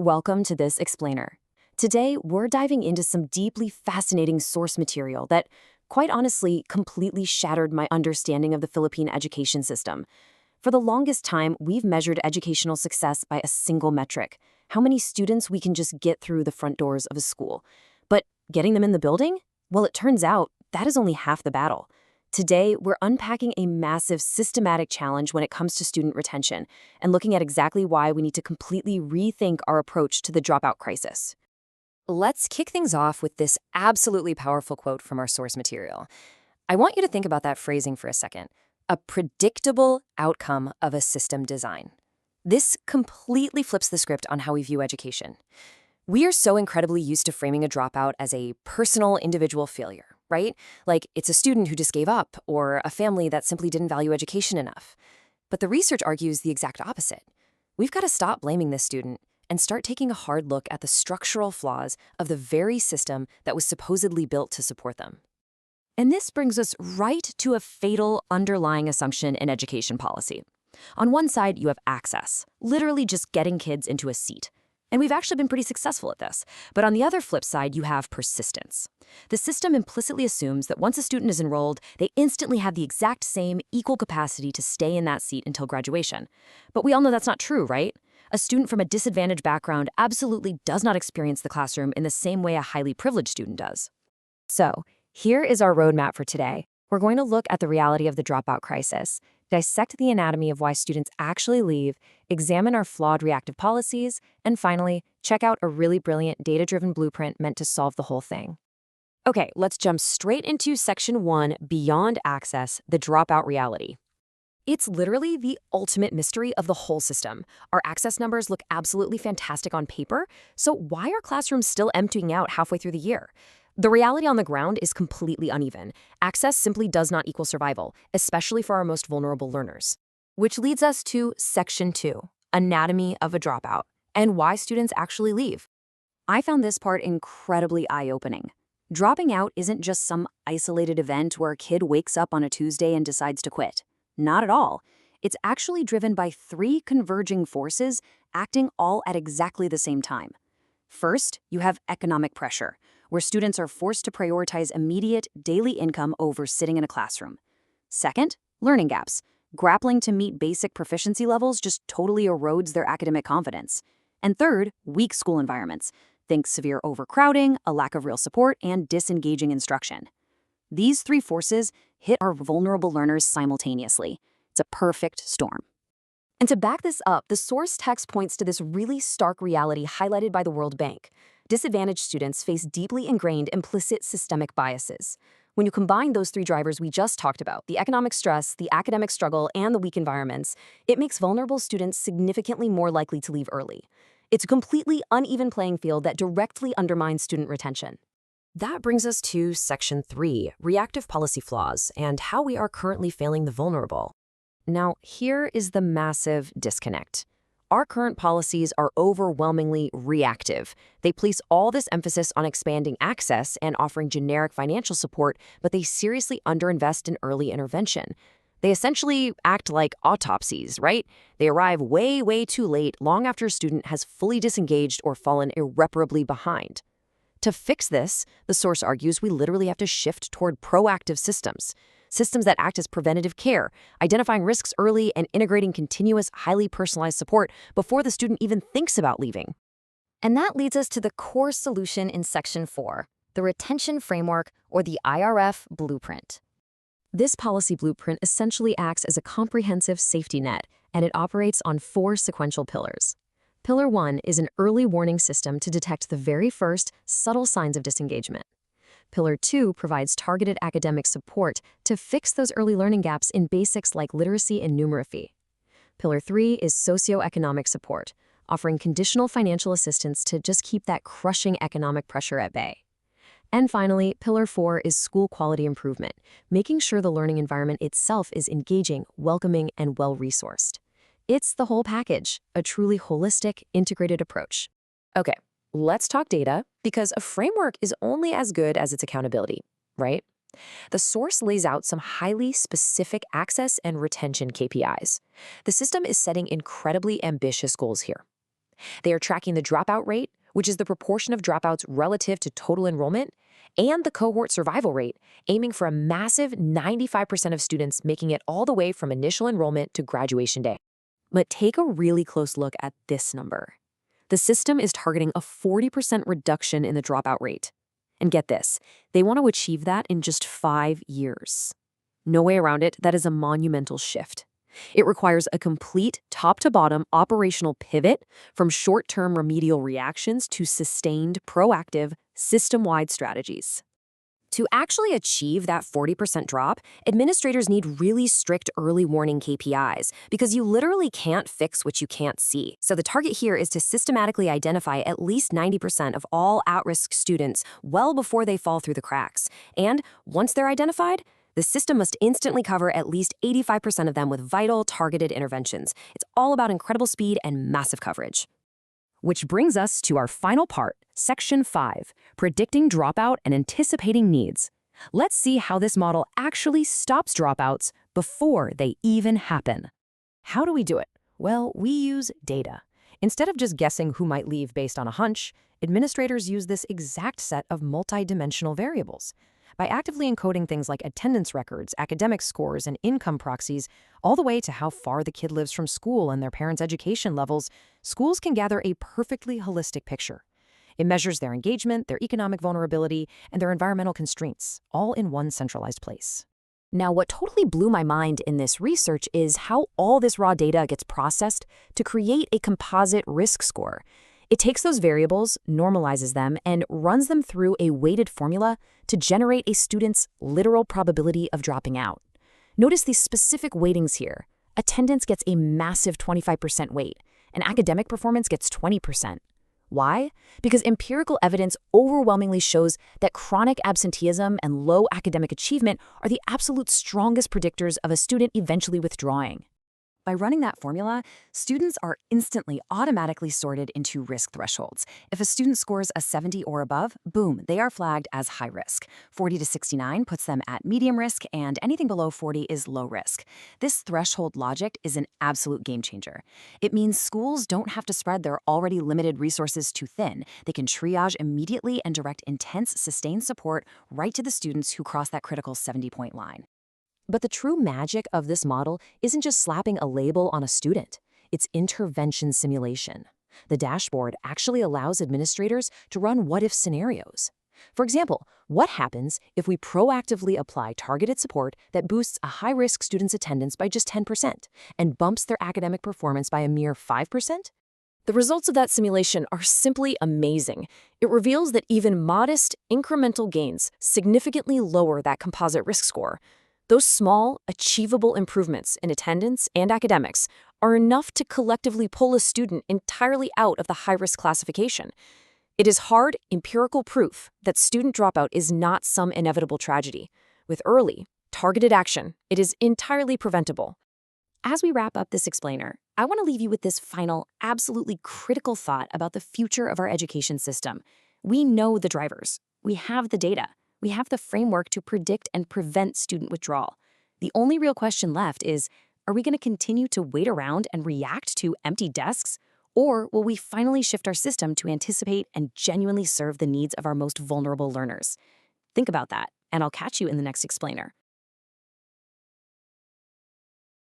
Welcome to this explainer. Today, we're diving into some deeply fascinating source material that, quite honestly, completely shattered my understanding of the Philippine education system. For the longest time, we've measured educational success by a single metric: how many students we can just get through the front doors of a school. But getting them in the building? Well, it turns out that is only half the battle. Today, we're unpacking a massive systematic challenge when it comes to student retention and looking at exactly why we need to completely rethink our approach to the dropout crisis. Let's kick things off with this absolutely powerful quote from our source material. I want you to think about that phrasing for a second. A predictable outcome of a system design. This completely flips the script on how we view education. We are so incredibly used to framing a dropout as a personal, individual failure, right? Like it's a student who just gave up or a family that simply didn't value education enough. But the research argues the exact opposite. We've got to stop blaming this student and start taking a hard look at the structural flaws of the very system that was supposedly built to support them. And this brings us right to a fatal underlying assumption in education policy. On one side, you have access, literally just getting kids into a seat. And we've actually been pretty successful at this. But on the other flip side, you have persistence. The system implicitly assumes that once a student is enrolled, they instantly have the exact same equal capacity to stay in that seat until graduation. But we all know that's not true, right? A student from a disadvantaged background absolutely does not experience the classroom in the same way a highly privileged student does. So, here is our roadmap for today. We're going to look at the reality of the dropout crisis, dissect the anatomy of why students actually leave, examine our flawed reactive policies, and finally, check out a really brilliant data-driven blueprint meant to solve the whole thing. Okay, let's jump straight into Section 1, Beyond Access, the Dropout Reality. It's literally the ultimate mystery of the whole system. Our access numbers look absolutely fantastic on paper, so why are classrooms still emptying out halfway through the year? The reality on the ground is completely uneven. Access simply does not equal survival, especially for our most vulnerable learners. Which leads us to Section 2, Anatomy of a Dropout, and why students actually leave. I found this part incredibly eye-opening. Dropping out isn't just some isolated event where a kid wakes up on a Tuesday and decides to quit. Not at all. It's actually driven by three converging forces acting all at exactly the same time. First, you have economic pressure, where students are forced to prioritize immediate, daily income over sitting in a classroom. Second, learning gaps. Grappling to meet basic proficiency levels just totally erodes their academic confidence. And third, weak school environments. Think severe overcrowding, a lack of real support, and disengaging instruction. These three forces hit our vulnerable learners simultaneously. It's a perfect storm. And to back this up, the source text points to this really stark reality highlighted by the World Bank. Disadvantaged students face deeply ingrained implicit systemic biases. When you combine those three drivers we just talked about, the economic stress, the academic struggle, and the weak environments, it makes vulnerable students significantly more likely to leave early. It's a completely uneven playing field that directly undermines student retention. That brings us to Section 3, Reactive Policy Flaws, and how we are currently failing the vulnerable. Now, here is the massive disconnect. Our current policies are overwhelmingly reactive. They place all this emphasis on expanding access and offering generic financial support, but they seriously underinvest in early intervention. They essentially act like autopsies, right? They arrive way, way too late, long after a student has fully disengaged or fallen irreparably behind. To fix this, the source argues we literally have to shift toward proactive systems. Systems that act as preventative care, identifying risks early and integrating continuous, highly personalized support before the student even thinks about leaving. And that leads us to the core solution in Section 4, the Retention Framework, or the IRF Blueprint. This policy blueprint essentially acts as a comprehensive safety net, and it operates on four sequential pillars. Pillar 1 is an early warning system to detect the very first subtle signs of disengagement. Pillar 2 provides targeted academic support to fix those early learning gaps in basics like literacy and numeracy. Pillar 3 is socioeconomic support, offering conditional financial assistance to just keep that crushing economic pressure at bay. And finally, Pillar 4 is school quality improvement, making sure the learning environment itself is engaging, welcoming, and well-resourced. It's the whole package, a truly holistic, integrated approach. Okay. Let's talk data, because a framework is only as good as its accountability, right? The source lays out some highly specific access and retention KPIs. The system is setting incredibly ambitious goals here. They are tracking the dropout rate, which is the proportion of dropouts relative to total enrollment, and the cohort survival rate, aiming for a massive 95% of students making it all the way from initial enrollment to graduation day. But take a really close look at this number. The system is targeting a 40% reduction in the dropout rate. And get this, they want to achieve that in just 5 years. No way around it, that is a monumental shift. It requires a complete top-to-bottom operational pivot from short-term remedial reactions to sustained, proactive, system-wide strategies. To actually achieve that 40% drop, administrators need really strict early warning KPIs because you literally can't fix what you can't see. So the target here is to systematically identify at least 90% of all at-risk students well before they fall through the cracks. And once they're identified, the system must instantly cover at least 85% of them with vital, targeted interventions. It's all about incredible speed and massive coverage. Which brings us to our final part, Section 5, Predicting Dropout and Anticipating Needs. Let's see how this model actually stops dropouts before they even happen. How do we do it? Well, we use data. Instead of just guessing who might leave based on a hunch, administrators use this exact set of multidimensional variables. By actively encoding things like attendance records, academic scores, and income proxies, all the way to how far the kid lives from school and their parents' education levels, schools can gather a perfectly holistic picture. It measures their engagement, their economic vulnerability, and their environmental constraints, all in one centralized place. Now, what totally blew my mind in this research is how all this raw data gets processed to create a composite risk score. It takes those variables, normalizes them, and runs them through a weighted formula to generate a student's literal probability of dropping out. Notice these specific weightings here. Attendance gets a massive 25% weight, and academic performance gets 20%. Why? Because empirical evidence overwhelmingly shows that chronic absenteeism and low academic achievement are the absolute strongest predictors of a student eventually withdrawing. By running that formula, students are instantly automatically sorted into risk thresholds. If a student scores a 70 or above, boom, they are flagged as high risk. 40 to 69 puts them at medium risk, and anything below 40 is low risk. This threshold logic is an absolute game changer. It means schools don't have to spread their already limited resources too thin. They can triage immediately and direct intense, sustained support right to the students who cross that critical 70-point line. But the true magic of this model isn't just slapping a label on a student. It's intervention simulation. The dashboard actually allows administrators to run what-if scenarios. For example, what happens if we proactively apply targeted support that boosts a high-risk student's attendance by just 10% and bumps their academic performance by a mere 5%? The results of that simulation are simply amazing. It reveals that even modest, incremental gains significantly lower that composite risk score. Those small, achievable improvements in attendance and academics are enough to collectively pull a student entirely out of the high-risk classification. It is hard, empirical proof that student dropout is not some inevitable tragedy. With early, targeted action, it is entirely preventable. As we wrap up this explainer, I want to leave you with this final, absolutely critical thought about the future of our education system. We know the drivers. We have the data. We have the framework to predict and prevent student withdrawal. The only real question left is, are we going to continue to wait around and react to empty desks? Or will we finally shift our system to anticipate and genuinely serve the needs of our most vulnerable learners? Think about that, and I'll catch you in the next explainer.